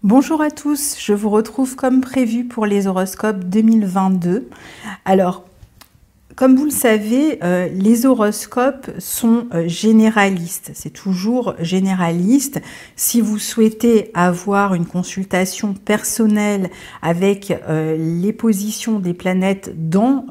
Bonjour à tous, je vous retrouve comme prévu pour les horoscopes 2022. Alors, comme vous le savez, les horoscopes sont généralistes, c'est toujours généraliste. Si vous souhaitez avoir une consultation personnelle avec les positions des planètes dans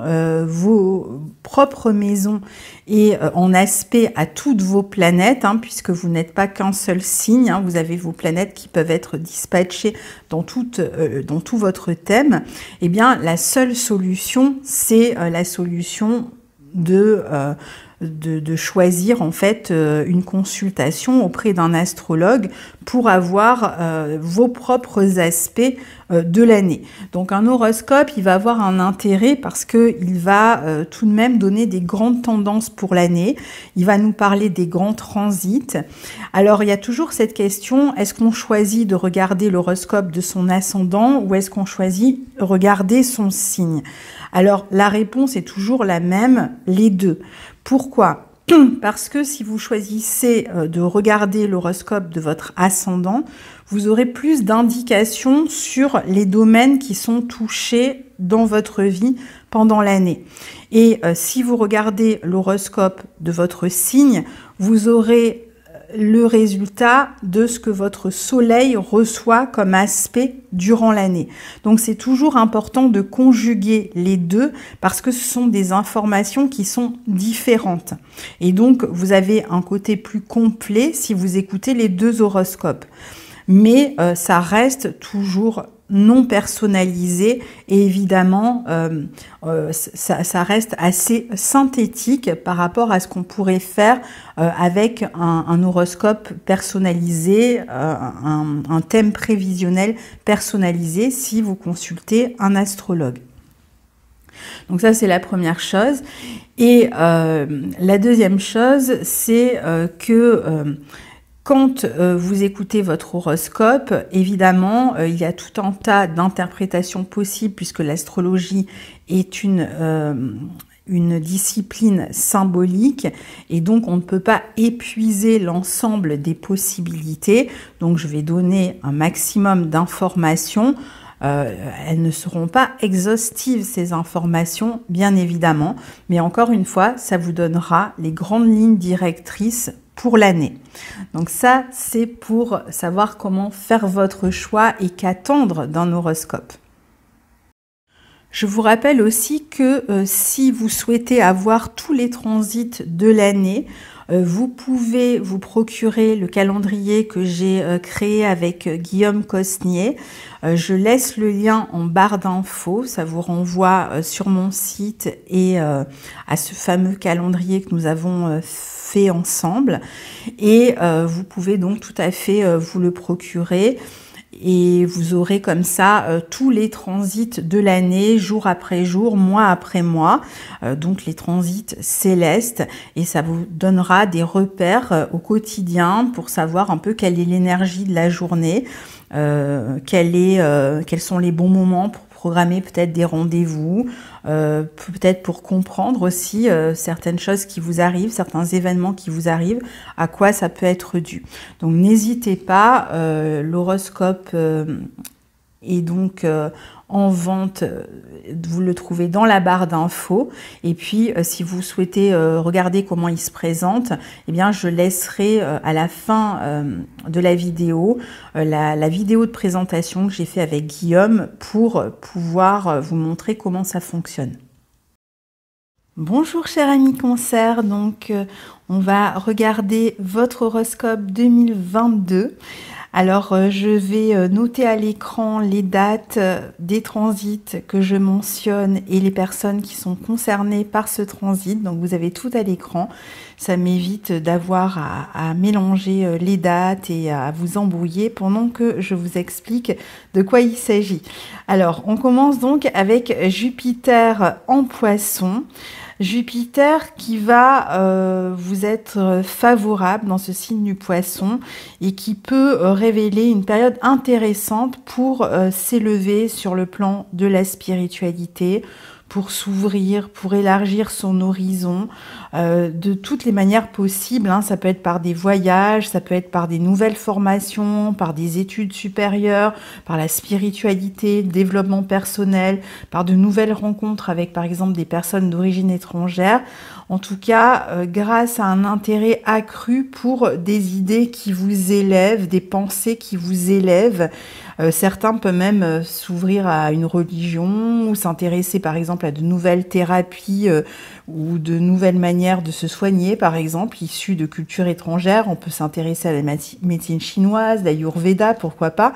vos propres maisons et en aspect à toutes vos planètes, puisque vous n'êtes pas qu'un seul signe, vous avez vos planètes qui peuvent être dispatchées dans tout votre thème, eh bien la seule solution, c'est la solution de choisir en fait une consultation auprès d'un astrologue pour avoir vos propres aspects de l'année. Donc un horoscope, il va avoir un intérêt parce qu'il va tout de même donner des grandes tendances pour l'année. Il va nous parler des grands transits. Alors il y a toujours cette question, est-ce qu'on choisit de regarder l'horoscope de son ascendant ou est-ce qu'on choisit de regarder son signe? Alors la réponse est toujours la même, les deux. Pourquoi ? Parce que si vous choisissez de regarder l'horoscope de votre ascendant, vous aurez plus d'indications sur les domaines qui sont touchés dans votre vie pendant l'année. Et si vous regardez l'horoscope de votre signe, vous aurez le résultat de ce que votre soleil reçoit comme aspect durant l'année. Donc c'est toujours important de conjuguer les deux parce que ce sont des informations qui sont différentes. Et donc vous avez un côté plus complet si vous écoutez les deux horoscopes. Mais ça reste toujours non personnalisé et évidemment ça reste assez synthétique par rapport à ce qu'on pourrait faire avec un horoscope personnalisé, un thème prévisionnel personnalisé si vous consultez un astrologue. Donc ça c'est la première chose. Et la deuxième chose c'est que quand vous écoutez votre horoscope, évidemment, il y a tout un tas d'interprétations possibles puisque l'astrologie est une discipline symbolique et donc on ne peut pas épuiser l'ensemble des possibilités. Donc je vais donner un maximum d'informations. Elles ne seront pas exhaustives, ces informations, bien évidemment, mais encore une fois, ça vous donnera les grandes lignes directrices pour l'année. Donc ça, c'est pour savoir comment faire votre choix et qu'attendre d'un horoscope. Je vous rappelle aussi que si vous souhaitez avoir tous les transits de l'année, vous pouvez vous procurer le calendrier que j'ai créé avec Guillaume Cosnier. Je laisse le lien en barre d'infos, ça vous renvoie sur mon site et à ce fameux calendrier que nous avons fait ensemble. Et vous pouvez donc tout à fait vous le procurer. Et vous aurez comme ça tous les transits de l'année, jour après jour, mois après mois, donc les transits célestes, et ça vous donnera des repères au quotidien pour savoir un peu quelle est l'énergie de la journée, quels sont les bons moments pour programmer peut-être des rendez-vous, peut-être pour comprendre aussi certaines choses qui vous arrivent, certains événements qui vous arrivent, à quoi ça peut être dû. Donc n'hésitez pas, l'horoscope est donc en vente, vous le trouvez dans la barre d'infos. Et puis si vous souhaitez regarder comment il se présente, eh bien je laisserai à la fin de la vidéo la vidéo de présentation que j'ai fait avec Guillaume pour pouvoir vous montrer comment ça fonctionne. Bonjour chers amis Cancer, donc on va regarder votre horoscope 2022. Alors je vais noter à l'écran les dates des transits que je mentionne et les personnes qui sont concernées par ce transit. Donc vous avez tout à l'écran. Ça m'évite d'avoir à mélanger les dates et à vous embrouiller pendant que je vous explique de quoi il s'agit. Alors on commence donc avec Jupiter en Poisson. Jupiter qui va vous être favorable dans ce signe du Poisson et qui peut révéler une période intéressante pour s'élever sur le plan de la spiritualité, pour s'ouvrir, pour élargir son horizon, de toutes les manières possibles, hein. Ça peut être par des voyages, ça peut être par des nouvelles formations, par des études supérieures, par la spiritualité, le développement personnel, par de nouvelles rencontres avec par exemple des personnes d'origine étrangère. En tout cas, grâce à un intérêt accru pour des idées qui vous élèvent, des pensées qui vous élèvent. Certains peuvent même s'ouvrir à une religion ou s'intéresser par exemple à de nouvelles thérapies ou de nouvelles manières de se soigner, par exemple, issues de cultures étrangères. On peut s'intéresser à la médecine chinoise, l'Ayurveda, pourquoi pas.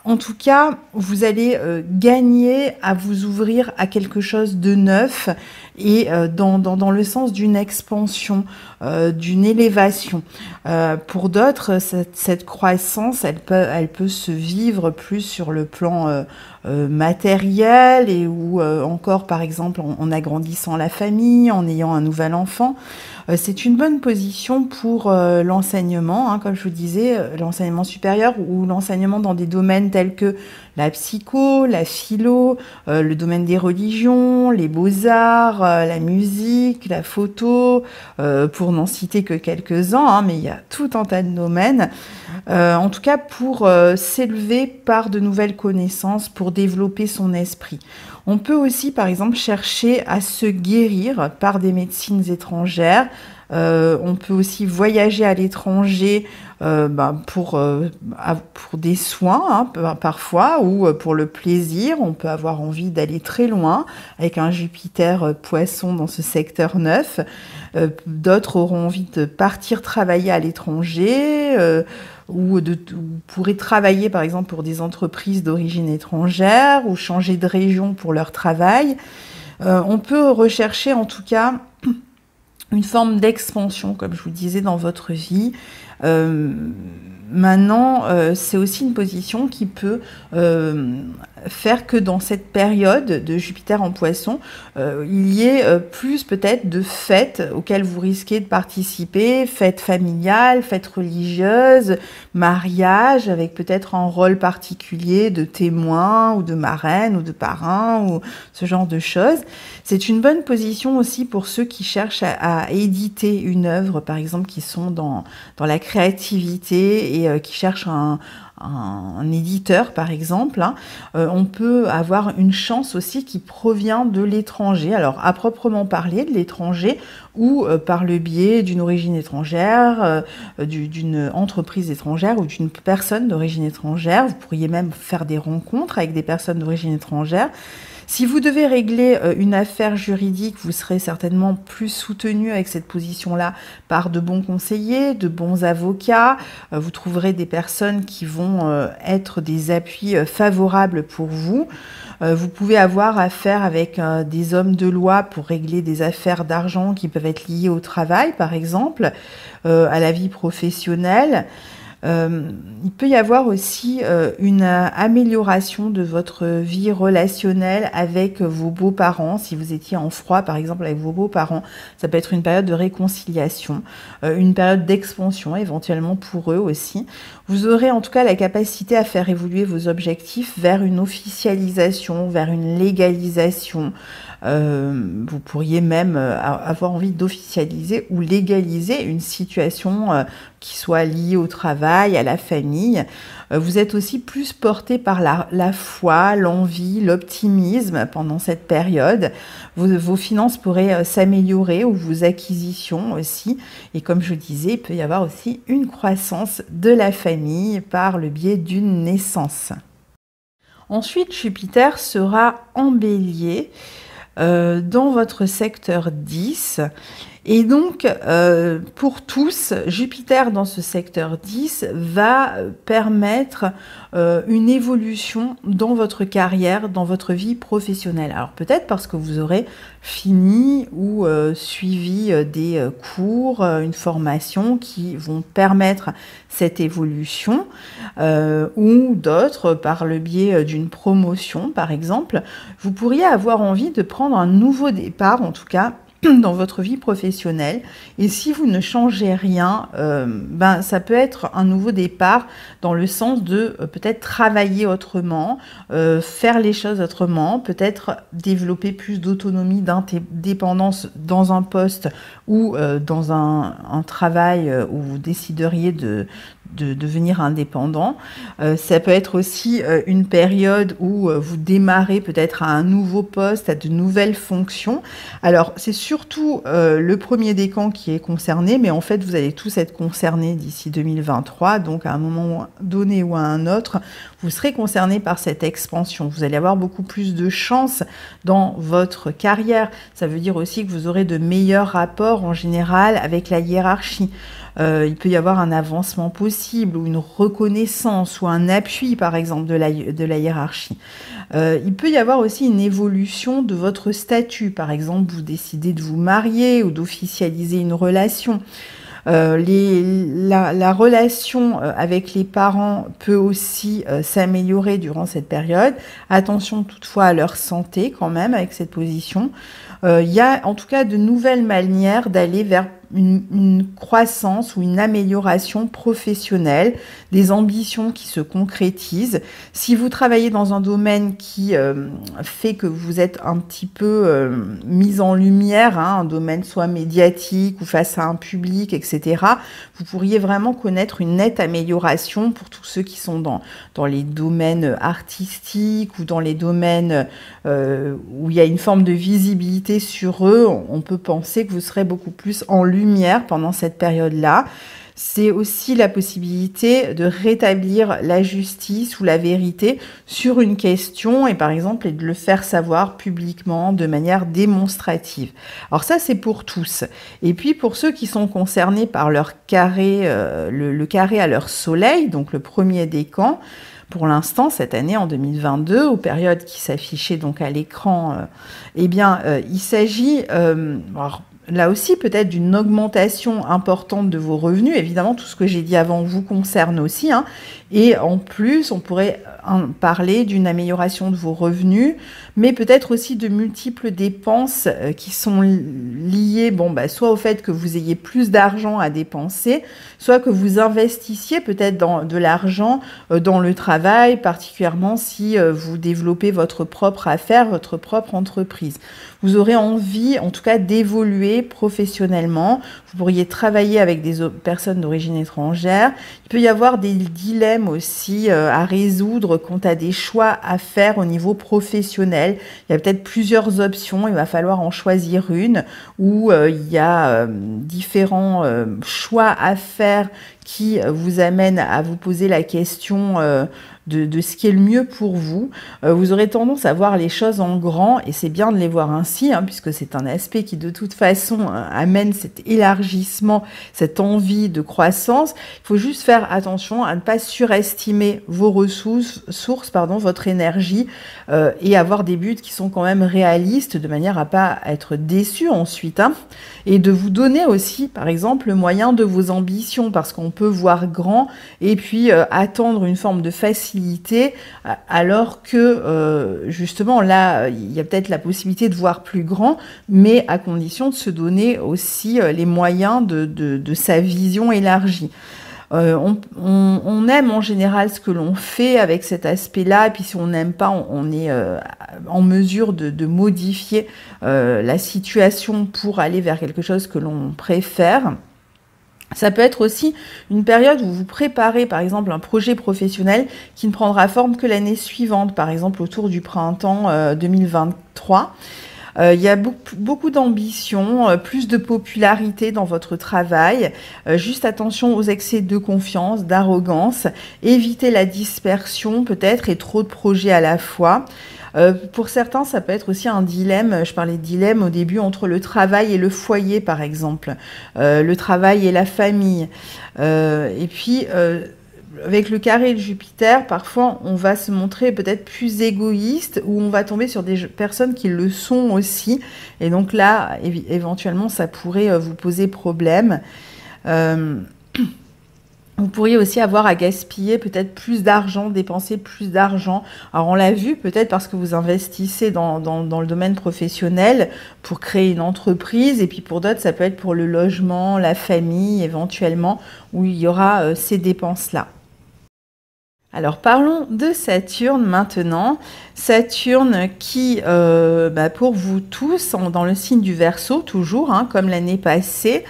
En tout cas, vous allez gagner à vous ouvrir à quelque chose de neuf et dans le sens d'une expansion, d'une élévation. Pour d'autres, cette croissance, elle peut se vivre plus sur le plan matériel et ou encore, par exemple, en agrandissant la famille, en ayant un nouvel enfant. C'est une bonne position pour l'enseignement, hein, comme je vous disais, l'enseignement supérieur ou l'enseignement dans des domaines tels que la psycho, la philo, le domaine des religions, les beaux-arts, la musique, la photo, pour n'en citer que quelques-uns, hein, mais il y a tout un tas de domaines. En tout cas, pour s'élever par de nouvelles connaissances, pour développer son esprit. On peut aussi, par exemple, chercher à se guérir par des médecines étrangères. On peut aussi voyager à l'étranger pour des soins, hein, parfois, ou pour le plaisir. On peut avoir envie d'aller très loin avec un Jupiter poisson dans ce secteur 9. D'autres auront envie de partir travailler à l'étranger ou pourraient travailler par exemple pour des entreprises d'origine étrangère ou changer de région pour leur travail. On peut rechercher en tout cas une forme d'expansion, comme je vous disais, dans votre vie. Maintenant, c'est aussi une position qui peut faire que dans cette période de Jupiter en Poisson, il y ait plus peut-être de fêtes auxquelles vous risquez de participer, fêtes familiales, fêtes religieuses, mariages, avec peut-être un rôle particulier de témoin ou de marraine ou de parrain ou ce genre de choses. C'est une bonne position aussi pour ceux qui cherchent à éditer une œuvre, par exemple, qui sont dans la créativité et qui cherchent un éditeur, par exemple, hein. On peut avoir une chance aussi qui provient de l'étranger. Alors, à proprement parler de l'étranger ou par le biais d'une origine étrangère, d'une entreprise étrangère ou d'une personne d'origine étrangère. Vous pourriez même faire des rencontres avec des personnes d'origine étrangère. Si vous devez régler une affaire juridique, vous serez certainement plus soutenu avec cette position-là par de bons conseillers, de bons avocats. Vous trouverez des personnes qui vont être des appuis favorables pour vous. Vous pouvez avoir affaire avec des hommes de loi pour régler des affaires d'argent qui peuvent être liées au travail, par exemple, à la vie professionnelle. Il peut y avoir aussi une amélioration de votre vie relationnelle avec vos beaux-parents. Si vous étiez en froid, par exemple, avec vos beaux-parents, ça peut être une période de réconciliation, une période d'expansion éventuellement pour eux aussi. Vous aurez en tout cas la capacité à faire évoluer vos objectifs vers une officialisation, vers une légalisation. Vous pourriez même avoir envie d'officialiser ou légaliser une situation qui soit liée au travail, à la famille. Vous êtes aussi plus porté par la foi, l'envie, l'optimisme pendant cette période. Vos finances pourraient s'améliorer ou vos acquisitions aussi. Et comme je disais, il peut y avoir aussi une croissance de la famille par le biais d'une naissance. Ensuite, Jupiter sera en Bélier dans votre secteur 10. Et donc, pour tous, Jupiter dans ce secteur 10 va permettre une évolution dans votre carrière, dans votre vie professionnelle. Alors peut-être parce que vous aurez fini ou suivi des cours, une formation qui vont permettre cette évolution, ou d'autres par le biais d'une promotion, par exemple. Vous pourriez avoir envie de prendre un nouveau départ, en tout cas, dans votre vie professionnelle. Et si vous ne changez rien, ça peut être un nouveau départ dans le sens de peut-être travailler autrement, faire les choses autrement, peut-être développer plus d'autonomie, d'indépendance dans un poste ou dans un travail où vous décideriez de devenir indépendant. Ça peut être aussi une période où vous démarrez peut-être à un nouveau poste, à de nouvelles fonctions. Alors, c'est surtout le premier décan qui est concerné, mais en fait, vous allez tous être concernés d'ici 2023. Donc, à un moment donné ou à un autre, vous serez concernés par cette expansion. Vous allez avoir beaucoup plus de chance dans votre carrière. Ça veut dire aussi que vous aurez de meilleurs rapports en général avec la hiérarchie. Il peut y avoir un avancement possible ou une reconnaissance ou un appui, par exemple, de la hiérarchie. Il peut y avoir aussi une évolution de votre statut. Par exemple, vous décidez de vous marier ou d'officialiser une relation. La relation avec les parents peut aussi s'améliorer durant cette période. Attention toutefois à leur santé quand même avec cette position. Il y a en tout cas de nouvelles manières d'aller vers une croissance ou une amélioration professionnelle, des ambitions qui se concrétisent. Si vous travaillez dans un domaine qui fait que vous êtes un petit peu mis en lumière, un domaine soit médiatique ou face à un public, etc., vous pourriez vraiment connaître une nette amélioration pour tous ceux qui sont dans les domaines artistiques ou dans les domaines où il y a une forme de visibilité sur eux. On peut penser que vous serez beaucoup plus en lumière pendant cette période-là. C'est aussi la possibilité de rétablir la justice ou la vérité sur une question et par exemple et de le faire savoir publiquement de manière démonstrative. Alors ça c'est pour tous. Et puis pour ceux qui sont concernés par leur carré, le carré à leur soleil, donc le premier décan, pour l'instant, cette année, en 2022, aux périodes qui s'affichaient donc à l'écran, il s'agit, là aussi, peut-être d'une augmentation importante de vos revenus. Évidemment, tout ce que j'ai dit avant vous concerne aussi. Et en plus, on pourrait parler d'une amélioration de vos revenus, mais peut-être aussi de multiples dépenses qui sont liées, soit au fait que vous ayez plus d'argent à dépenser, soit que vous investissiez peut-être de l'argent dans le travail, particulièrement si vous développez votre propre affaire, votre propre entreprise. Vous aurez envie, en tout cas, d'évoluer professionnellement. Vous pourriez travailler avec des personnes d'origine étrangère. Il peut y avoir des dilemmes aussi à résoudre quant à des choix à faire au niveau professionnel. Il y a peut-être plusieurs options, il va falloir en choisir une, où il y a différents choix à faire qui vous amènent à vous poser la question de ce qui est le mieux pour vous. Vous aurez tendance à voir les choses en grand, et c'est bien de les voir ainsi, puisque c'est un aspect qui de toute façon amène cet élargissement, cette envie de croissance. Il faut juste faire attention à ne pas surestimer vos ressources, votre énergie, et avoir des buts qui sont quand même réalistes, de manière à pas être déçu ensuite, et de vous donner aussi, par exemple, le moyen de vos ambitions, parce qu'on peut voir grand et puis attendre une forme de facilité, alors que justement là, il y a peut-être la possibilité de voir plus grand, mais à condition de se donner aussi les moyens de sa vision élargie. On aime en général ce que l'on fait avec cet aspect-là, et puis si on n'aime pas, on est en mesure de modifier la situation pour aller vers quelque chose que l'on préfère. Ça peut être aussi une période où vous préparez, par exemple, un projet professionnel qui ne prendra forme que l'année suivante, par exemple autour du printemps 2023. Il y a beaucoup d'ambition, plus de popularité dans votre travail. Juste attention aux excès de confiance, d'arrogance. Évitez la dispersion peut-être et trop de projets à la fois. Pour certains, ça peut être aussi un dilemme. Je parlais de dilemme au début entre le travail et le foyer, par exemple. Le travail et la famille. Et puis, avec le carré de Jupiter, parfois, on va se montrer peut-être plus égoïste ou on va tomber sur des personnes qui le sont aussi. Et donc là, éventuellement, ça pourrait vous poser problème. Vous pourriez aussi avoir à gaspiller peut-être plus d'argent, dépenser plus d'argent. Alors on l'a vu peut-être parce que vous investissez dans le domaine professionnel pour créer une entreprise, et puis pour d'autres ça peut être pour le logement, la famille éventuellement, où il y aura ces dépenses-là. Alors parlons de Saturne maintenant. Saturne qui, pour vous tous, dans le signe du Verseau toujours, hein, comme l'année passée,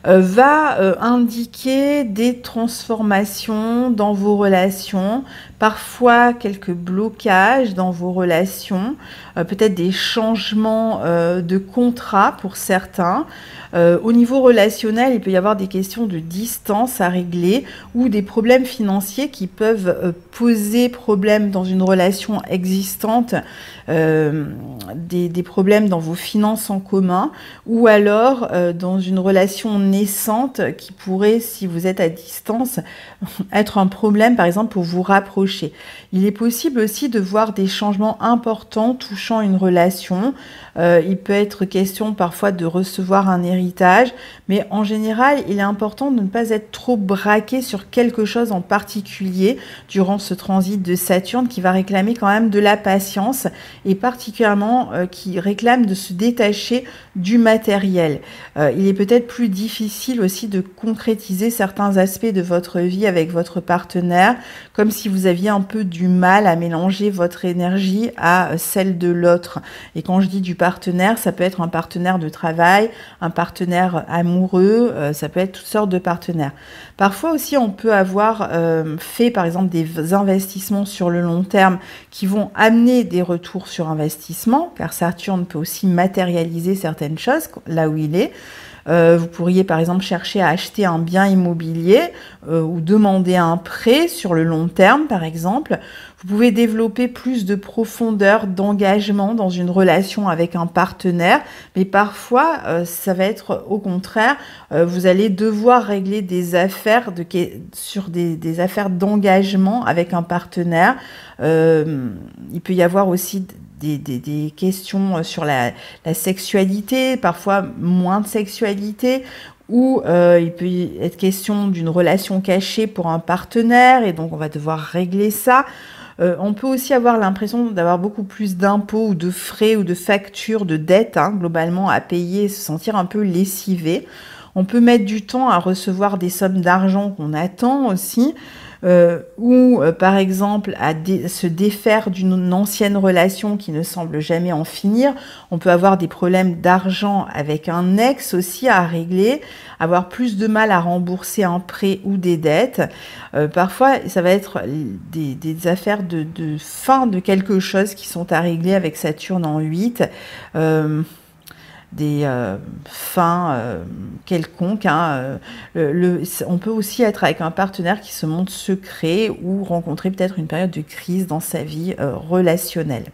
va indiquer des transformations dans vos relations, parfois quelques blocages dans vos relations, peut-être des changements de contrat pour certains. Au niveau relationnel, il peut y avoir des questions de distance à régler ou des problèmes financiers qui peuvent poser problème dans une relation existante, des problèmes dans vos finances en commun, ou alors dans une relation naissante qui pourrait, si vous êtes à distance, être un problème par exemple pour vous rapprocher. Il est possible aussi de voir des changements importants touchant une relation. Il peut être question parfois de recevoir un héritage, mais en général, il est important de ne pas être trop braqué sur quelque chose en particulier durant ce transit de Saturne qui va réclamer quand même de la patience et particulièrement qui réclame de se détacher du matériel. Il est peut-être plus difficile aussi de concrétiser certains aspects de votre vie avec votre partenaire, comme si vous aviez un peu du mal à mélanger votre énergie à celle de l'autre. Et quand je dis du partenaire, ça peut être un partenaire de travail, un partenaire amoureux, ça peut être toutes sortes de partenaires. Parfois aussi, on peut avoir fait par exemple des investissements sur le long terme qui vont amener des retours sur investissement, car Saturne peut aussi matérialiser certaines choses là où il est. Vous pourriez par exemple chercher à acheter un bien immobilier ou demander un prêt sur le long terme par exemple. Vous pouvez développer plus de profondeur, d'engagement dans une relation avec un partenaire, mais parfois ça va être au contraire, vous allez devoir régler des affaires sur des affaires d'engagement avec un partenaire. Il peut y avoir aussi des questions sur la sexualité, parfois moins de sexualité, ou il peut être question d'une relation cachée pour un partenaire, et donc on va devoir régler ça. On peut aussi avoir l'impression d'avoir beaucoup plus d'impôts ou de frais ou de factures, de dettes, hein, globalement à payer et se sentir un peu lessivé. On peut mettre du temps à recevoir des sommes d'argent qu'on attend aussi. Ou par exemple à se défaire d'une ancienne relation qui ne semble jamais en finir. On peut avoir des problèmes d'argent avec un ex aussi à régler, avoir plus de mal à rembourser un prêt ou des dettes. Parfois, ça va être des affaires de fin de quelque chose qui sont à régler avec Saturne en 8. Des fins quelconques. Hein. On peut aussi être avec un partenaire qui se montre secret ou rencontrer peut-être une période de crise dans sa vie relationnelle.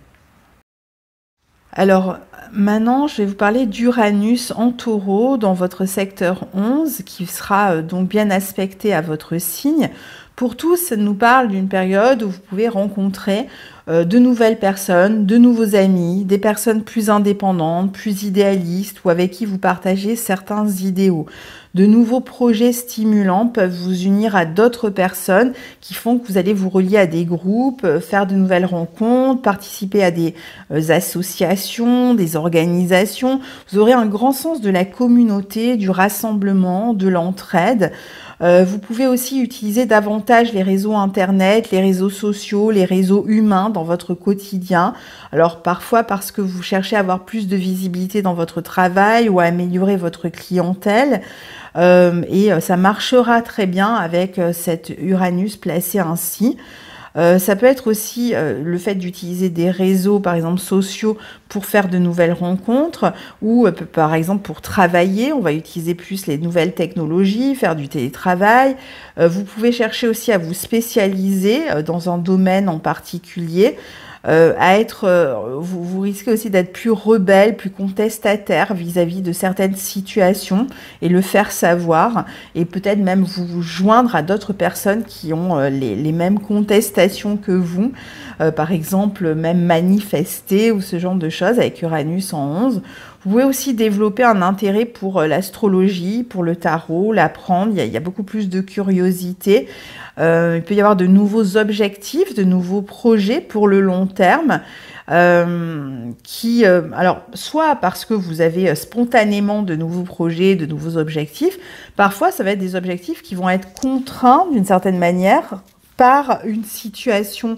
Alors maintenant, je vais vous parler d'Uranus en Taureau dans votre secteur 11 qui sera donc bien aspecté à votre signe. Pour tous, ça nous parle d'une période où vous pouvez rencontrer de nouvelles personnes, de nouveaux amis, des personnes plus indépendantes, plus idéalistes ou avec qui vous partagez certains idéaux. De nouveaux projets stimulants peuvent vous unir à d'autres personnes qui font que vous allez vous relier à des groupes, faire de nouvelles rencontres, participer à des associations, des organisations. Vous aurez un grand sens de la communauté, du rassemblement, de l'entraide. Vous pouvez aussi utiliser davantage les réseaux internet, les réseaux sociaux, les réseaux humains dans votre quotidien. Alors parfois parce que vous cherchez à avoir plus de visibilité dans votre travail ou à améliorer votre clientèle. Et ça marchera très bien avec cet Uranus placé ainsi. Ça peut être aussi le fait d'utiliser des réseaux, par exemple sociaux, pour faire de nouvelles rencontres, ou par exemple pour travailler, on va utiliser plus les nouvelles technologies, faire du télétravail. Vous pouvez chercher aussi à vous spécialiser dans un domaine en particulier. Vous risquez aussi d'être plus rebelle, plus contestataire vis-à-vis de certaines situations et le faire savoir, et peut-être même vous joindre à d'autres personnes qui ont les mêmes contestations que vous, par exemple même manifester ou ce genre de choses avec Uranus en 11. Vous pouvez aussi développer un intérêt pour l'astrologie, pour le tarot, l'apprendre. Il y a beaucoup plus de curiosité. Il peut y avoir de nouveaux objectifs, de nouveaux projets pour le long terme. Alors, soit parce que vous avez spontanément de nouveaux projets, de nouveaux objectifs, parfois ça va être des objectifs qui vont être contraints d'une certaine manière par une situation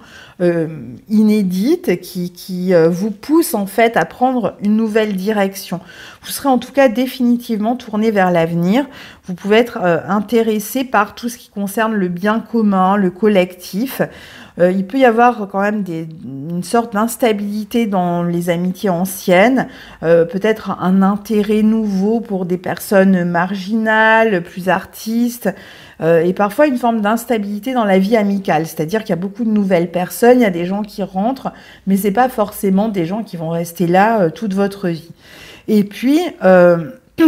inédite qui vous pousse en fait à prendre une nouvelle direction. Vous serez en tout cas définitivement tourné vers l'avenir. Vous pouvez être intéressé par tout ce qui concerne le bien commun, le collectif. Il peut y avoir quand même une sorte d'instabilité dans les amitiés anciennes, peut-être un intérêt nouveau pour des personnes marginales, plus artistes, et parfois une forme d'instabilité dans la vie amicale, c'est-à-dire qu'il y a beaucoup de nouvelles personnes, il y a des gens qui rentrent, mais c'est pas forcément des gens qui vont rester là toute votre vie. Et puis,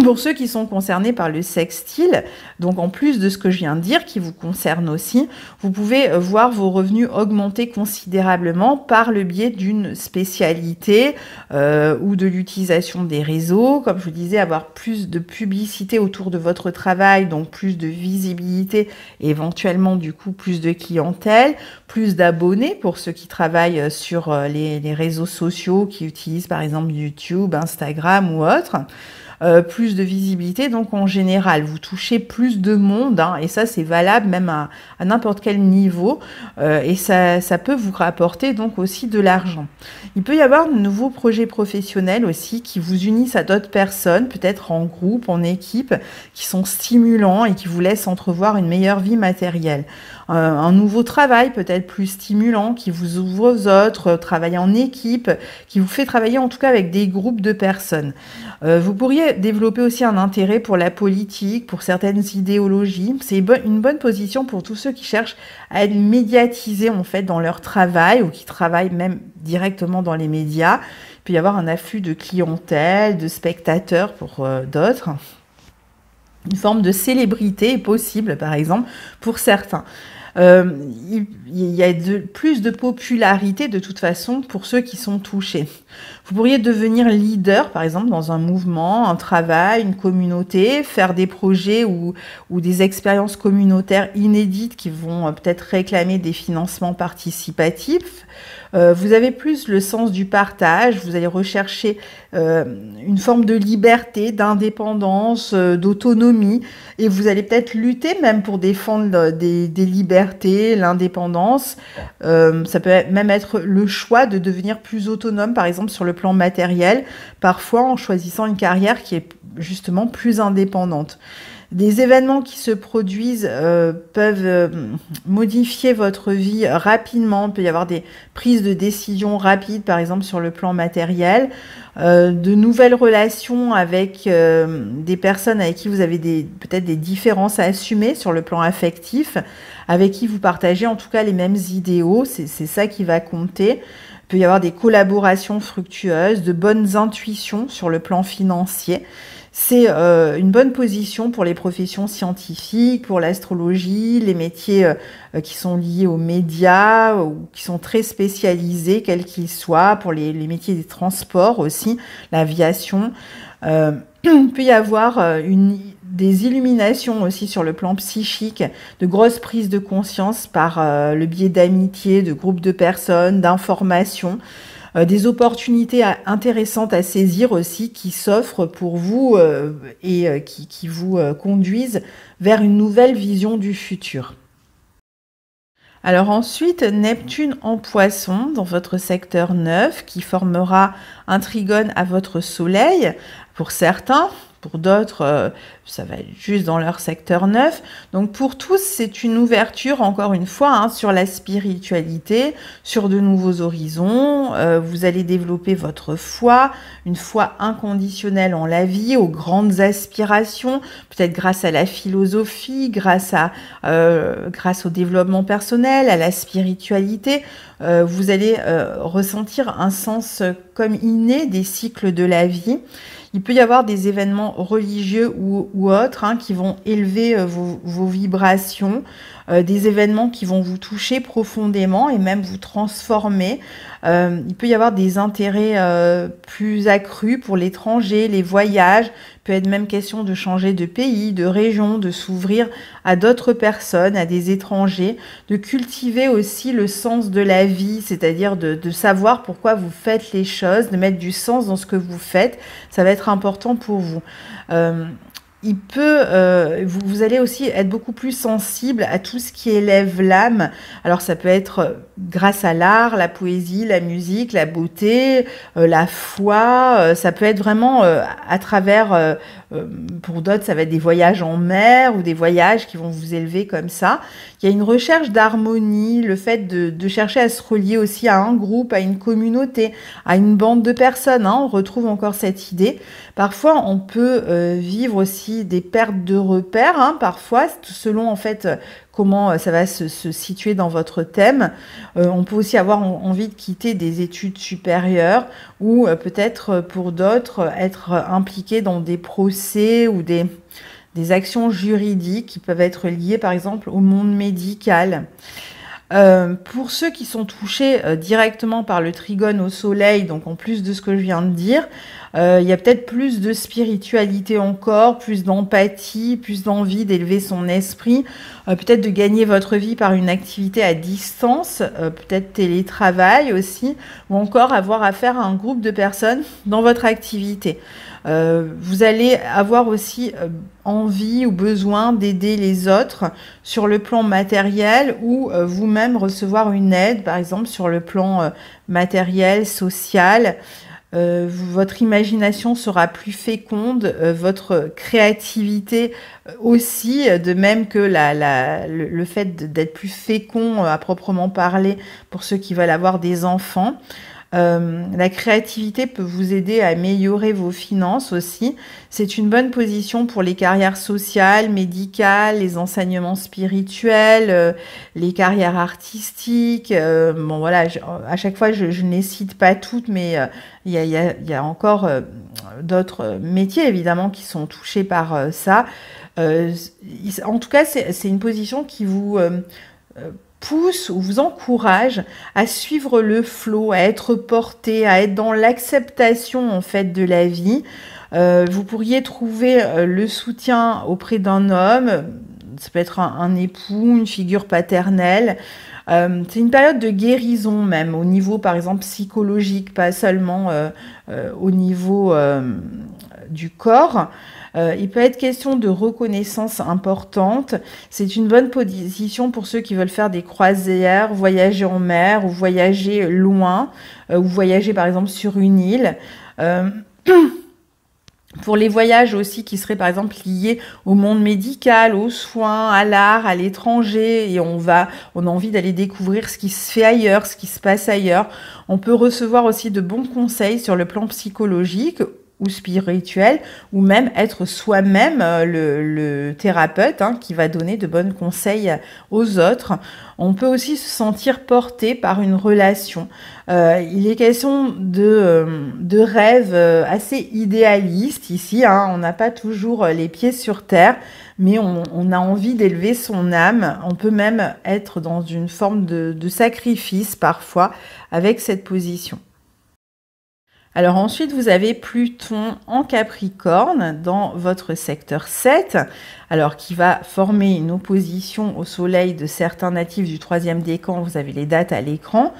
pour ceux qui sont concernés par le sextile, donc en plus de ce que je viens de dire, qui vous concerne aussi, vous pouvez voir vos revenus augmenter considérablement par le biais d'une spécialité ou de l'utilisation des réseaux. Comme je vous disais, avoir plus de publicité autour de votre travail, donc plus de visibilité et éventuellement du coup plus de clientèle, plus d'abonnés pour ceux qui travaillent sur les réseaux sociaux, qui utilisent par exemple YouTube, Instagram ou autres. Plus de visibilité, donc en général, vous touchez plus de monde, hein, et ça c'est valable même à n'importe quel niveau, et ça peut vous rapporter donc aussi de l'argent. Il peut y avoir de nouveaux projets professionnels aussi qui vous unissent à d'autres personnes, peut-être en groupe, en équipe, qui sont stimulants et qui vous laissent entrevoir une meilleure vie matérielle. Un nouveau travail peut-être plus stimulant, qui vous ouvre aux autres, travailler en équipe, qui vous fait travailler en tout cas avec des groupes de personnes. Vous pourriez développer aussi un intérêt pour la politique, pour certaines idéologies. C'est une bonne position pour tous ceux qui cherchent à être médiatisés en fait dans leur travail ou qui travaillent même directement dans les médias. Il peut y avoir un afflux de clientèle, de spectateurs pour d'autres. Une forme de célébrité est possible, par exemple, pour certains. Il y a plus de popularité de toute façon pour ceux qui sont touchés. Vous pourriez devenir leader, par exemple, dans un mouvement, un travail, une communauté, faire des projets ou des expériences communautaires inédites qui vont peut-être réclamer des financements participatifs. Vous avez plus le sens du partage, vous allez rechercher une forme de liberté, d'indépendance, d'autonomie, et vous allez peut-être lutter même pour défendre des libertés, l'indépendance. Ça peut même être le choix de devenir plus autonome, par exemple sur le plan matériel, parfois en choisissant une carrière qui est justement plus indépendante. Des événements qui se produisent peuvent modifier votre vie rapidement. Il peut y avoir des prises de décision rapides, par exemple sur le plan matériel, de nouvelles relations avec des personnes avec qui vous avez peut-être des différences à assumer sur le plan affectif, avec qui vous partagez en tout cas les mêmes idéaux. C'est ça qui va compter. Il peut y avoir des collaborations fructueuses, de bonnes intuitions sur le plan financier. C'est une bonne position pour les professions scientifiques, pour l'astrologie, les métiers qui sont liés aux médias ou qui sont très spécialisés, quels qu'ils soient, pour les métiers des transports aussi, l'aviation. Il peut y avoir des illuminations aussi sur le plan psychique, de grosses prises de conscience par le biais d'amitié, de groupes de personnes, d'informations. Des opportunités intéressantes à saisir aussi qui s'offrent pour vous et qui vous conduisent vers une nouvelle vision du futur. Alors ensuite, Neptune en Poisson dans votre secteur 9 qui formera un trigone à votre soleil pour certains. Pour d'autres, ça va être juste dans leur secteur 9. Donc pour tous, c'est une ouverture, encore une fois, hein, sur la spiritualité, sur de nouveaux horizons. Vous allez développer votre foi, une foi inconditionnelle en la vie, aux grandes aspirations, peut-être grâce à la philosophie, grâce au développement personnel, à la spiritualité. Vous allez ressentir un sens comme inné des cycles de la vie. Il peut y avoir des événements religieux ou ou autres hein, qui vont élever vos vibrations, des événements qui vont vous toucher profondément et même vous transformer. Il peut y avoir des intérêts plus accrus pour l'étranger, les voyages. Il peut être même question de changer de pays, de région, de s'ouvrir à d'autres personnes, à des étrangers, de cultiver aussi le sens de la vie, c'est-à-dire de savoir pourquoi vous faites les choses, de mettre du sens dans ce que vous faites. Ça va être important pour vous. Vous allez aussi être beaucoup plus sensible à tout ce qui élève l'âme. Alors ça peut être grâce à l'art, la poésie, la musique, la beauté, la foi. Ça peut être vraiment à travers, pour d'autres, ça va être des voyages en mer ou des voyages qui vont vous élever comme ça. Il y a une recherche d'harmonie, le fait de chercher à se relier aussi à un groupe, à une communauté, à une bande de personnes. Hein. On retrouve encore cette idée. Parfois, on peut vivre aussi des pertes de repères, hein, parfois, selon en fait comment ça va se situer dans votre thème. On peut aussi avoir envie de quitter des études supérieures ou peut-être pour d'autres être impliqué dans des procès ou des actions juridiques qui peuvent être liées par exemple au monde médical. Pour ceux qui sont touchés directement par le trigone au soleil, donc en plus de ce que je viens de dire, il y a peut-être plus de spiritualité encore, plus d'empathie, plus d'envie d'élever son esprit, peut-être de gagner votre vie par une activité à distance, peut-être télétravail aussi, ou encore avoir affaire à un groupe de personnes dans votre activité. Vous allez avoir aussi envie ou besoin d'aider les autres sur le plan matériel ou vous-même recevoir une aide, par exemple sur le plan matériel, social. Votre imagination sera plus féconde, votre créativité aussi, de même que le fait d'être plus fécond à proprement parler pour ceux qui veulent avoir des enfants. La créativité peut vous aider à améliorer vos finances aussi. C'est une bonne position pour les carrières sociales, médicales, les enseignements spirituels, les carrières artistiques. Bon voilà, à chaque fois je ne les cite pas toutes, mais il y a encore d'autres métiers évidemment qui sont touchés par ça. En tout cas, c'est une position qui vous pousse ou vous encourage à suivre le flot, à être porté, à être dans l'acceptation en fait de la vie. Vous pourriez trouver le soutien auprès d'un homme, ça peut être un époux, une figure paternelle. C'est une période de guérison même, au niveau par exemple psychologique, pas seulement au niveau du corps. Il peut être question de reconnaissance importante. C'est une bonne position pour ceux qui veulent faire des croisières, voyager en mer ou voyager loin, ou voyager par exemple sur une île. Pour les voyages aussi qui seraient par exemple liés au monde médical, aux soins, à l'art, à l'étranger, et on a envie d'aller découvrir ce qui se fait ailleurs, ce qui se passe ailleurs. On peut recevoir aussi de bons conseils sur le plan psychologique ou spirituel, ou même être soi-même le thérapeute hein, qui va donner de bons conseils aux autres. On peut aussi se sentir porté par une relation. Il est question de rêves assez idéalistes ici. Hein. On n'a pas toujours les pieds sur terre, mais on a envie d'élever son âme. On peut même être dans une forme de sacrifice parfois avec cette position. Alors ensuite, vous avez Pluton en Capricorne dans votre secteur 7, alors qui va former une opposition au soleil de certains natifs du 3e décan. Vous avez les dates à l'écran.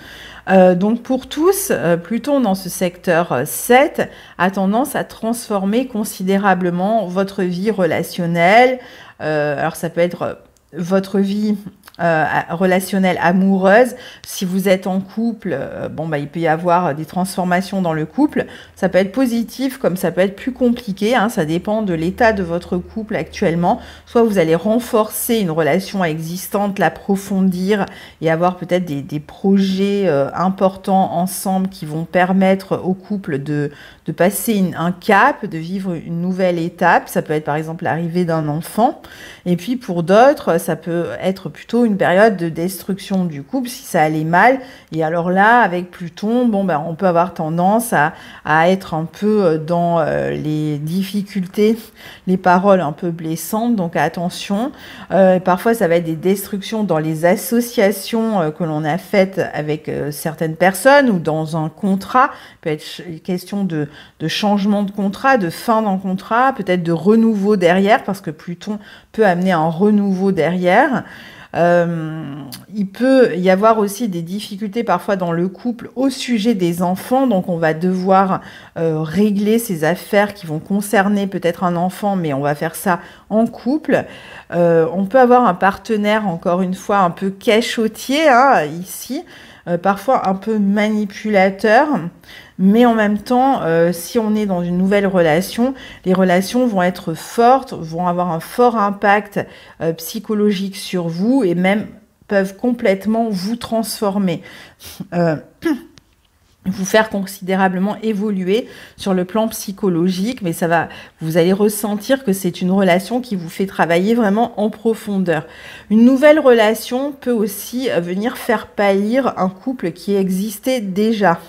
Donc pour tous, Pluton dans ce secteur 7 a tendance à transformer considérablement votre vie relationnelle. Alors ça peut être votre vie relationnelle amoureuse. Si vous êtes en couple, il peut y avoir des transformations dans le couple. Ça peut être positif comme ça peut être plus compliqué. Hein, ça dépend de l'état de votre couple actuellement. Soit vous allez renforcer une relation existante, l'approfondir et avoir peut-être des projets importants ensemble qui vont permettre au couple de passer un cap, de vivre une nouvelle étape. Ça peut être par exemple l'arrivée d'un enfant. Et puis pour d'autres, ça peut être plutôt une période de destruction du couple si ça allait mal. Et alors là, avec Pluton, bon, ben, on peut avoir tendance à être un peu dans les difficultés, les paroles un peu blessantes, donc attention. Parfois, ça va être des destructions dans les associations que l'on a faites avec certaines personnes ou dans un contrat. Il peut être question de changement de contrat, de fin d'un contrat, peut-être de renouveau derrière, parce que Pluton peut amener un renouveau derrière. Il peut y avoir aussi des difficultés parfois dans le couple au sujet des enfants, donc on va devoir régler ces affaires qui vont concerner peut-être un enfant, mais on va faire ça en couple. On peut avoir un partenaire, encore une fois, un peu cachotier, hein, ici, parfois un peu manipulateur, mais en même temps, si on est dans une nouvelle relation, les relations vont être fortes, vont avoir un fort impact psychologique sur vous et même peuvent complètement vous transformer. Vous faire considérablement évoluer sur le plan psychologique, mais vous allez ressentir que c'est une relation qui vous fait travailler vraiment en profondeur. Une nouvelle relation peut aussi venir faire pâlir un couple qui existait déjà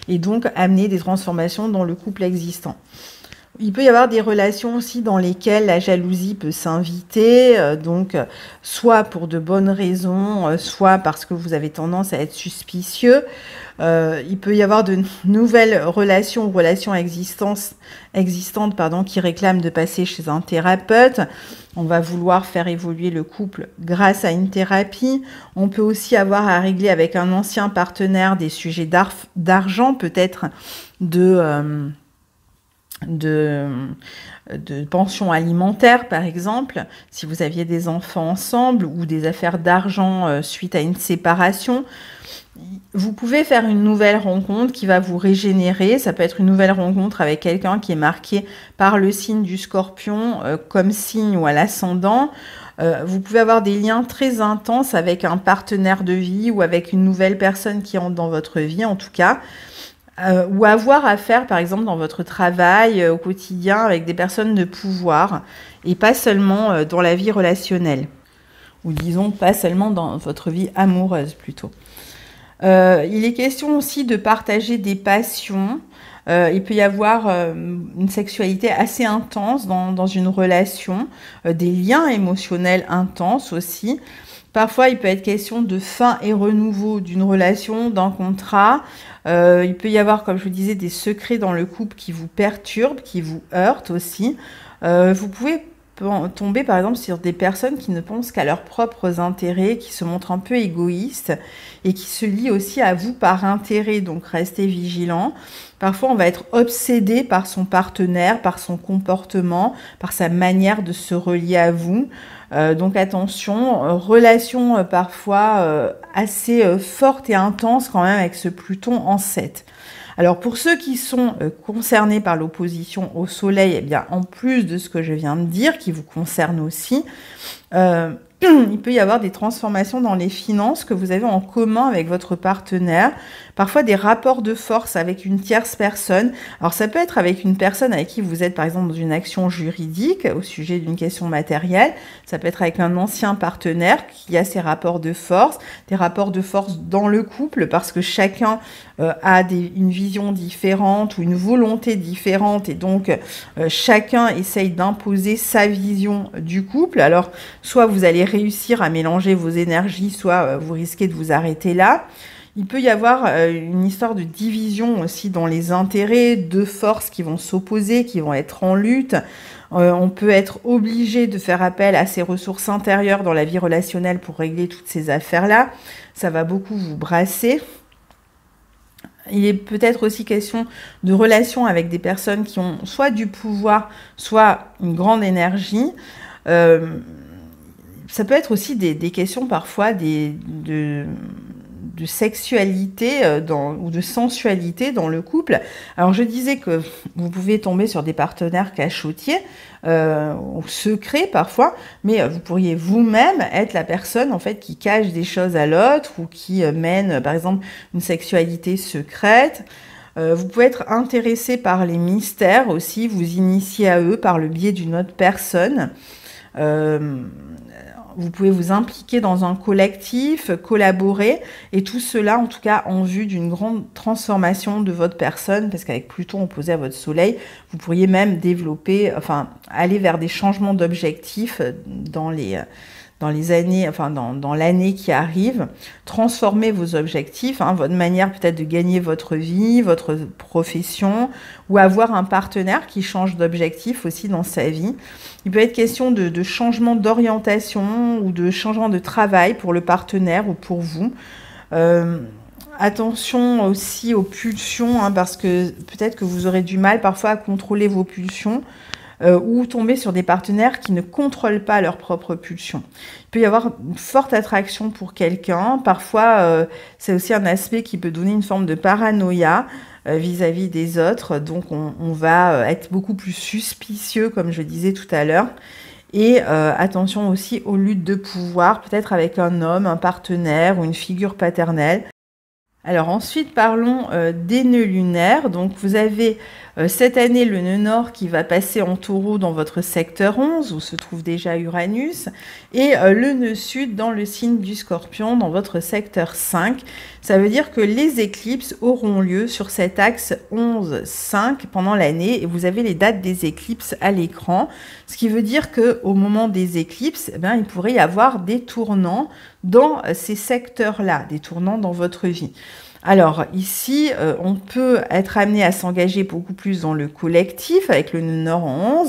et donc amener des transformations dans le couple existant. Il peut y avoir des relations aussi dans lesquelles la jalousie peut s'inviter, donc soit pour de bonnes raisons, soit parce que vous avez tendance à être suspicieux. Il peut y avoir de nouvelles relations existantes qui réclament de passer chez un thérapeute. On va vouloir faire évoluer le couple grâce à une thérapie. On peut aussi avoir à régler avec un ancien partenaire des sujets d'argent, peut-être de pension alimentaire, par exemple, si vous aviez des enfants ensemble ou des affaires d'argent suite à une séparation. Vous pouvez faire une nouvelle rencontre qui va vous régénérer. Ça peut être une nouvelle rencontre avec quelqu'un qui est marqué par le signe du Scorpion comme signe ou à l'ascendant. Vous pouvez avoir des liens très intenses avec un partenaire de vie ou avec une nouvelle personne qui entre dans votre vie, en tout cas. Ou avoir affaire, par exemple, dans votre travail au quotidien avec des personnes de pouvoir et pas seulement dans la vie relationnelle. Ou disons, pas seulement dans votre vie amoureuse, plutôt. Il est question aussi de partager des passions. Il peut y avoir une sexualité assez intense dans une relation, des liens émotionnels intenses aussi. Parfois, il peut être question de fin et renouveau d'une relation, d'un contrat. Il peut y avoir, comme je vous disais, des secrets dans le couple qui vous perturbent, qui vous heurtent aussi. Vous pouvez tomber, par exemple, sur des personnes qui ne pensent qu'à leurs propres intérêts, qui se montrent un peu égoïstes et qui se lient aussi à vous par intérêt. Donc, restez vigilants. Parfois, on va être obsédé par son partenaire, par son comportement, par sa manière de se relier à vous. Donc attention, relation parfois assez forte et intense quand même avec ce Pluton en 7. Alors pour ceux qui sont concernés par l'opposition au Soleil, eh bien en plus de ce que je viens de dire, qui vous concerne aussi, il peut y avoir des transformations dans les finances que vous avez en commun avec votre partenaire, parfois des rapports de force avec une tierce personne. Alors ça peut être avec une personne avec qui vous êtes par exemple dans une action juridique au sujet d'une question matérielle, ça peut être avec un ancien partenaire qui a ces rapports de force, des rapports de force dans le couple parce que chacun a une vision différente ou une volonté différente et donc chacun essaye d'imposer sa vision du couple. Alors soit vous allez réussir à mélanger vos énergies, soit vous risquez de vous arrêter là. Il peut y avoir une histoire de division aussi dans les intérêts, deux forces qui vont s'opposer, qui vont être en lutte. On peut être obligé de faire appel à ses ressources intérieures dans la vie relationnelle pour régler toutes ces affaires-là. Ça va beaucoup vous brasser. Il est peut-être aussi question de relations avec des personnes qui ont soit du pouvoir, soit une grande énergie. Ça peut être aussi des questions parfois de sexualité ou de sensualité dans le couple. Alors je disais que vous pouvez tomber sur des partenaires cachotiers ou secrets parfois, mais vous pourriez vous-même être la personne en fait qui cache des choses à l'autre ou qui mène par exemple une sexualité secrète. Vous pouvez être intéressé par les mystères aussi, vous initier à eux par le biais d'une autre personne. vous pouvez vous impliquer dans un collectif, collaborer, et tout cela, en tout cas, en vue d'une grande transformation de votre personne, parce qu'avec Pluton opposé à votre Soleil, vous pourriez même développer, enfin, aller vers des changements d'objectifs dans les années, enfin dans l'année qui arrive, transformer vos objectifs, hein, votre manière peut-être de gagner votre vie, votre profession, ou avoir un partenaire qui change d'objectif aussi dans sa vie. Il peut être question de changement d'orientation ou de changement de travail pour le partenaire ou pour vous. Attention aussi aux pulsions, hein, parce que peut-être que vous aurez du mal parfois à contrôler vos pulsions. Ou tomber sur des partenaires qui ne contrôlent pas leurs propres pulsions. Il peut y avoir une forte attraction pour quelqu'un. Parfois, c'est aussi un aspect qui peut donner une forme de paranoïa vis-à-vis des autres. Donc, on va être beaucoup plus suspicieux, comme je disais tout à l'heure. Et attention aussi aux luttes de pouvoir, peut-être avec un homme, un partenaire ou une figure paternelle. Alors ensuite, parlons des nœuds lunaires. Donc vous avez cette année le nœud nord qui va passer en taureau dans votre secteur 11, où se trouve déjà Uranus, et le nœud sud dans le signe du scorpion, dans votre secteur 5. Ça veut dire que les éclipses auront lieu sur cet axe 11-5 pendant l'année, et vous avez les dates des éclipses à l'écran, ce qui veut dire qu'au moment des éclipses, eh bien, il pourrait y avoir des tournants dans ces secteurs-là, des tournants dans votre vie. Alors ici, on peut être amené à s'engager beaucoup plus dans le collectif avec le nœud nord en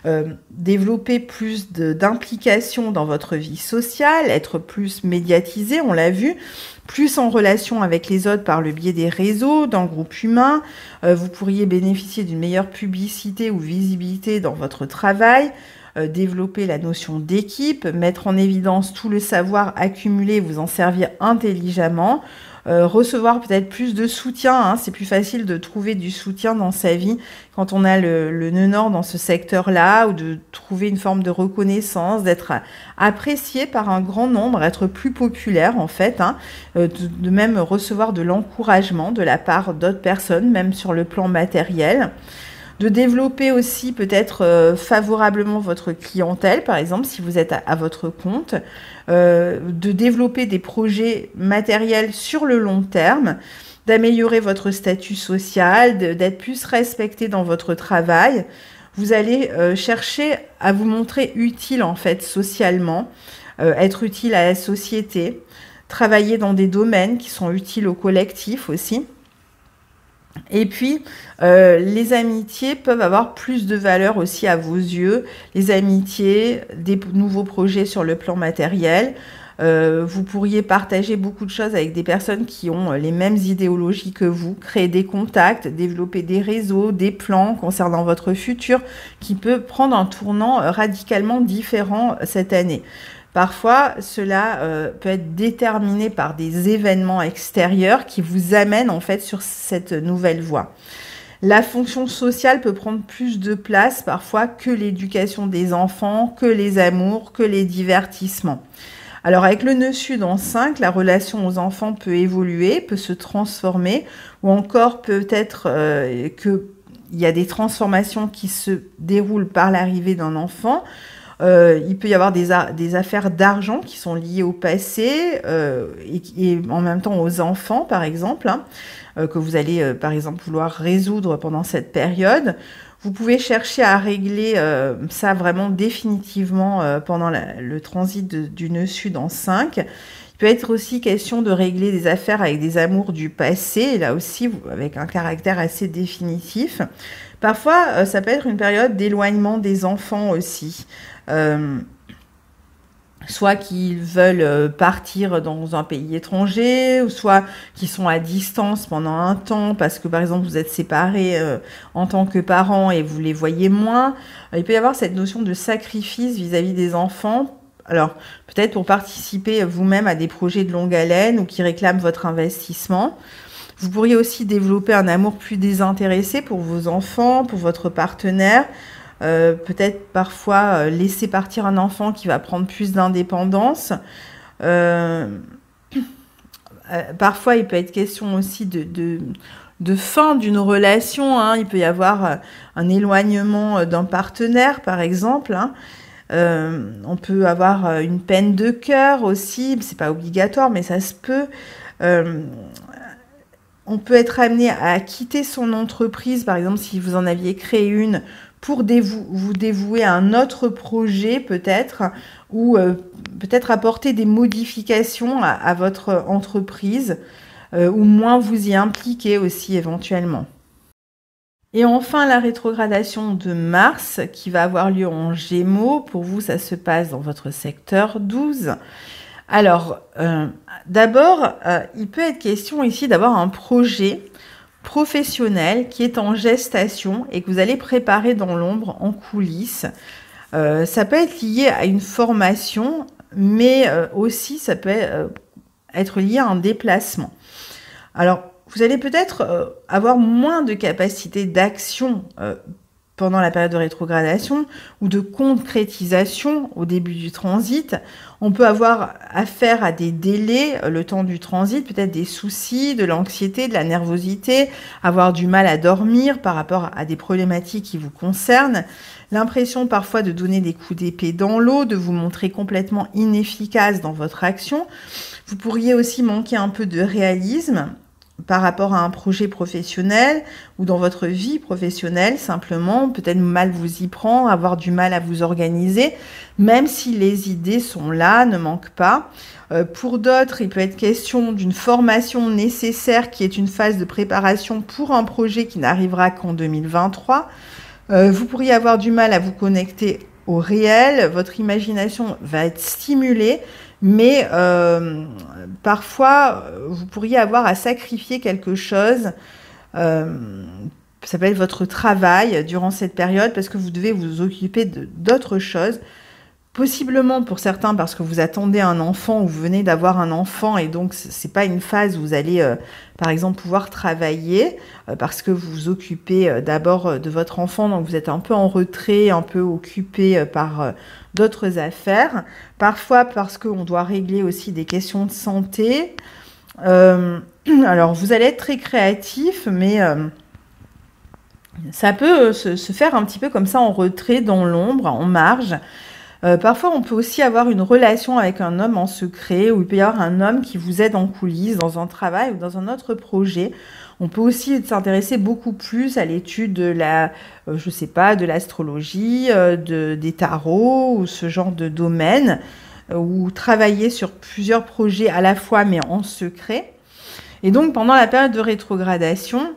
11, développer plus d'implication dans votre vie sociale, être plus médiatisé, on l'a vu, plus en relation avec les autres par le biais des réseaux, d'un groupe humain. Vous pourriez bénéficier d'une meilleure publicité ou visibilité dans votre travail, développer la notion d'équipe, mettre en évidence tout le savoir accumulé, vous en servir intelligemment, recevoir peut-être plus de soutien, hein. C'est plus facile de trouver du soutien dans sa vie quand on a le nœud nord dans ce secteur-là, ou de trouver une forme de reconnaissance, d'être apprécié par un grand nombre, être plus populaire en fait, hein, de même recevoir de l'encouragement de la part d'autres personnes, même sur le plan matériel. De développer aussi peut-être favorablement votre clientèle, par exemple, si vous êtes à votre compte, de développer des projets matériels sur le long terme, d'améliorer votre statut social, d'être plus respecté dans votre travail. Vous allez chercher à vous montrer utile en fait socialement, être utile à la société, travailler dans des domaines qui sont utiles au collectif aussi. Et puis, les amitiés peuvent avoir plus de valeur aussi à vos yeux. Les amitiés, des nouveaux projets sur le plan matériel. Vous pourriez partager beaucoup de choses avec des personnes qui ont les mêmes idéologies que vous, créer des contacts, développer des réseaux, des plans concernant votre futur, qui peut prendre un tournant radicalement différent cette année. Parfois, cela peut être déterminé par des événements extérieurs qui vous amènent en fait sur cette nouvelle voie. La fonction sociale peut prendre plus de place parfois que l'éducation des enfants, que les amours, que les divertissements. Alors avec le nœud sud en 5, la relation aux enfants peut évoluer, peut se transformer, ou encore peut-être qu'il y a des transformations qui se déroulent par l'arrivée d'un enfant. Il peut y avoir des affaires d'argent qui sont liées au passé et en même temps aux enfants, par exemple, hein, que vous allez, par exemple, vouloir résoudre pendant cette période. Vous pouvez chercher à régler ça vraiment définitivement pendant le transit du nœud sud en 5. Il peut être aussi question de régler des affaires avec des amours du passé, et là aussi avec un caractère assez définitif. Parfois, ça peut être une période d'éloignement des enfants aussi. Soit qu'ils veulent partir dans un pays étranger, ou soit qu'ils sont à distance pendant un temps parce que par exemple vous êtes séparés en tant que parents et vous les voyez moins. Il peut y avoir cette notion de sacrifice vis-à-vis des enfants. Alors peut-être pour participer vous-même à des projets de longue haleine ou qui réclament votre investissement. Vous pourriez aussi développer un amour plus désintéressé pour vos enfants, pour votre partenaire. Peut-être parfois laisser partir un enfant qui va prendre plus d'indépendance. Parfois, il peut être question aussi de fin d'une relation, hein. Il peut y avoir un éloignement d'un partenaire, par exemple, hein. On peut avoir une peine de cœur aussi, c'est pas obligatoire, mais ça se peut. On peut être amené à quitter son entreprise, par exemple si vous en aviez créé une, pour vous dévouer à un autre projet peut-être, ou peut-être apporter des modifications à votre entreprise, ou moins vous y impliquer aussi éventuellement. Et enfin, la rétrogradation de Mars qui va avoir lieu en Gémeaux. Pour vous, ça se passe dans votre secteur 12. Alors, d'abord, il peut être question ici d'avoir un projet professionnel qui est en gestation et que vous allez préparer dans l'ombre, en coulisses. Ça peut être lié à une formation, mais aussi ça peut être lié à un déplacement. Alors, vous allez peut-être avoir moins de capacité d'action pendant la période de rétrogradation ou de concrétisation au début du transit. On peut avoir affaire à des délais le temps du transit, peut-être des soucis, de l'anxiété, de la nervosité, avoir du mal à dormir par rapport à des problématiques qui vous concernent, l'impression parfois de donner des coups d'épée dans l'eau, de vous montrer complètement inefficace dans votre action. Vous pourriez aussi manquer un peu de réalisme par rapport à un projet professionnel ou dans votre vie professionnelle, simplement, peut-être mal vous y prendre, avoir du mal à vous organiser, même si les idées sont là, ne manquent pas. Pour d'autres, il peut être question d'une formation nécessaire qui est une phase de préparation pour un projet qui n'arrivera qu'en 2023. Vous pourriez avoir du mal à vous connecter au réel, votre imagination va être stimulée, mais parfois, vous pourriez avoir à sacrifier quelque chose. Ça peut être votre travail durant cette période parce que vous devez vous occuper d'autres choses. Possiblement pour certains parce que vous attendez un enfant ou vous venez d'avoir un enfant et donc c'est pas une phase où vous allez par exemple pouvoir travailler parce que vous vous occupez d'abord de votre enfant, donc vous êtes un peu en retrait, un peu occupé par d'autres affaires. Parfois parce qu'on doit régler aussi des questions de santé. Alors vous allez être très créatif, mais ça peut se faire un petit peu comme ça en retrait, dans l'ombre, en marge. Parfois, on peut aussi avoir une relation avec un homme en secret, ou il peut y avoir un homme qui vous aide en coulisses dans un travail ou dans un autre projet. On peut aussi s'intéresser beaucoup plus à l'étude de la, je sais pas, de l'astrologie, des tarots ou ce genre de domaine, ou travailler sur plusieurs projets à la fois mais en secret. Et donc, pendant la période de rétrogradation,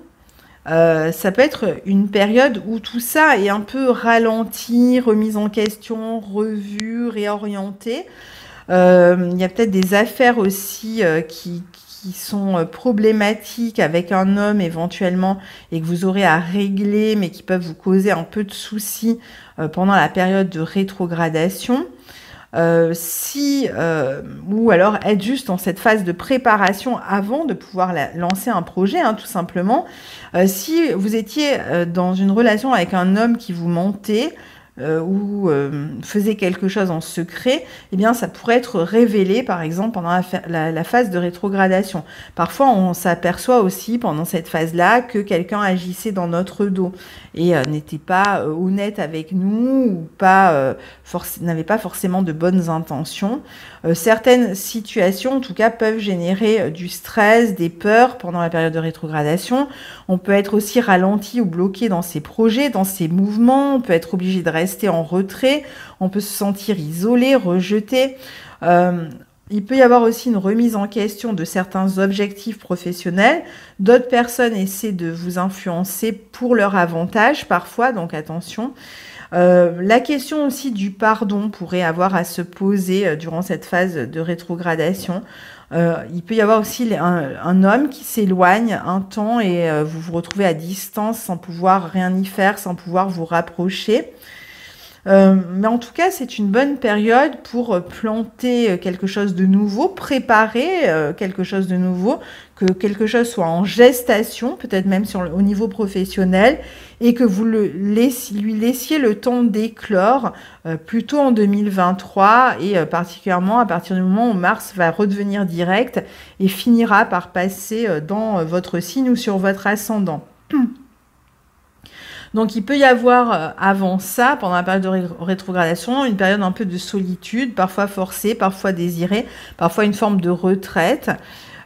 ça peut être une période où tout ça est un peu ralenti, remise en question, revu, réorienté. Il y a peut-être des affaires aussi qui sont problématiques avec un homme éventuellement et que vous aurez à régler, mais qui peuvent vous causer un peu de soucis pendant la période de rétrogradation. Ou alors être juste dans cette phase de préparation avant de pouvoir lancer un projet, hein, tout simplement. Si vous étiez dans une relation avec un homme qui vous mentait, ou faisait quelque chose en secret, eh bien ça pourrait être révélé par exemple pendant la phase de rétrogradation. Parfois on s'aperçoit aussi pendant cette phase-là que quelqu'un agissait dans notre dos et n'était pas honnête avec nous ou n'avait pas forcément de bonnes intentions. Certaines situations en tout cas peuvent générer du stress, des peurs pendant la période de rétrogradation. On peut être aussi ralenti ou bloqué dans ses projets, dans ses mouvements, on peut être obligé de rester en retrait, on peut se sentir isolé, rejeté. Il peut y avoir aussi une remise en question de certains objectifs professionnels. D'autres personnes essaient de vous influencer pour leur avantage parfois, donc attention. La question aussi du pardon pourrait avoir à se poser durant cette phase de rétrogradation. Il peut y avoir aussi un homme qui s'éloigne un temps et vous vous retrouvez à distance sans pouvoir rien y faire, sans pouvoir vous rapprocher. Mais en tout cas, c'est une bonne période pour planter quelque chose de nouveau, préparer quelque chose de nouveau, que quelque chose soit en gestation, peut-être même au niveau professionnel, et que vous lui laissiez le temps d'éclore plutôt en 2023 et particulièrement à partir du moment où Mars va redevenir direct et finira par passer dans votre signe ou sur votre ascendant. Donc il peut y avoir avant ça, pendant la période de rétrogradation, une période un peu de solitude, parfois forcée, parfois désirée, parfois une forme de retraite.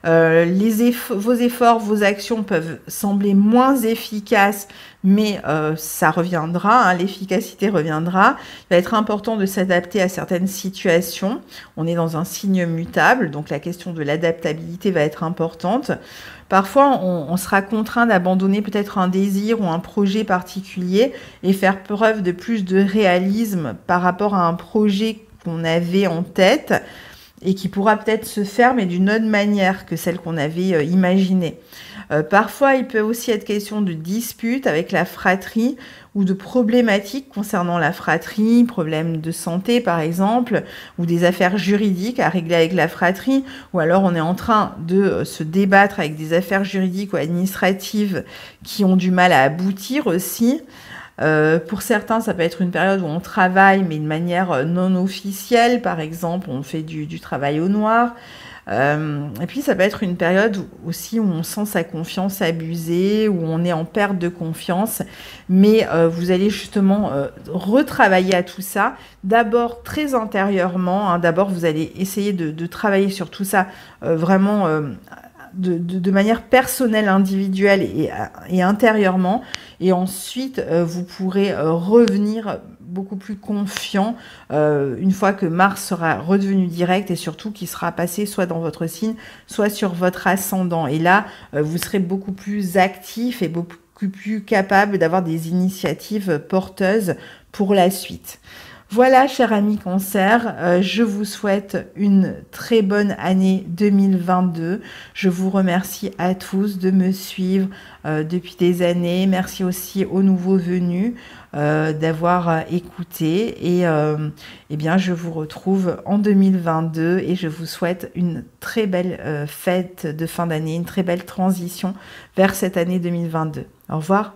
Vos efforts, vos actions peuvent sembler moins efficaces, mais ça reviendra, hein, l'efficacité reviendra. Il va être important de s'adapter à certaines situations. On est dans un signe mutable, donc la question de l'adaptabilité va être importante. Parfois, on sera contraint d'abandonner peut-être un désir ou un projet particulier et faire preuve de plus de réalisme par rapport à un projet qu'on avait en tête, et qui pourra peut-être se faire, mais d'une autre manière que celle qu'on avait imaginée. Parfois, il peut aussi être question de disputes avec la fratrie ou de problématiques concernant la fratrie, problèmes de santé par exemple, ou des affaires juridiques à régler avec la fratrie, ou alors on est en train de se débattre avec des affaires juridiques ou administratives qui ont du mal à aboutir aussi. Pour certains, ça peut être une période où on travaille, mais de manière non officielle. Par exemple, on fait du travail au noir. Et puis, ça peut être une période aussi où on sent sa confiance abusée, où on est en perte de confiance. Mais vous allez justement retravailler à tout ça. D'abord, très intérieurement. Hein, d'abord, vous allez essayer de travailler sur tout ça vraiment... De manière personnelle, individuelle et intérieurement. Et ensuite, vous pourrez revenir beaucoup plus confiant une fois que Mars sera redevenu direct et surtout qu'il sera passé soit dans votre signe, soit sur votre ascendant. Et là, vous serez beaucoup plus actif et beaucoup plus capable d'avoir des initiatives porteuses pour la suite. Voilà, chers amis Cancer, je vous souhaite une très bonne année 2022. Je vous remercie à tous de me suivre depuis des années. Merci aussi aux nouveaux venus d'avoir écouté. Et eh bien, je vous retrouve en 2022 et je vous souhaite une très belle fête de fin d'année, une très belle transition vers cette année 2022. Au revoir.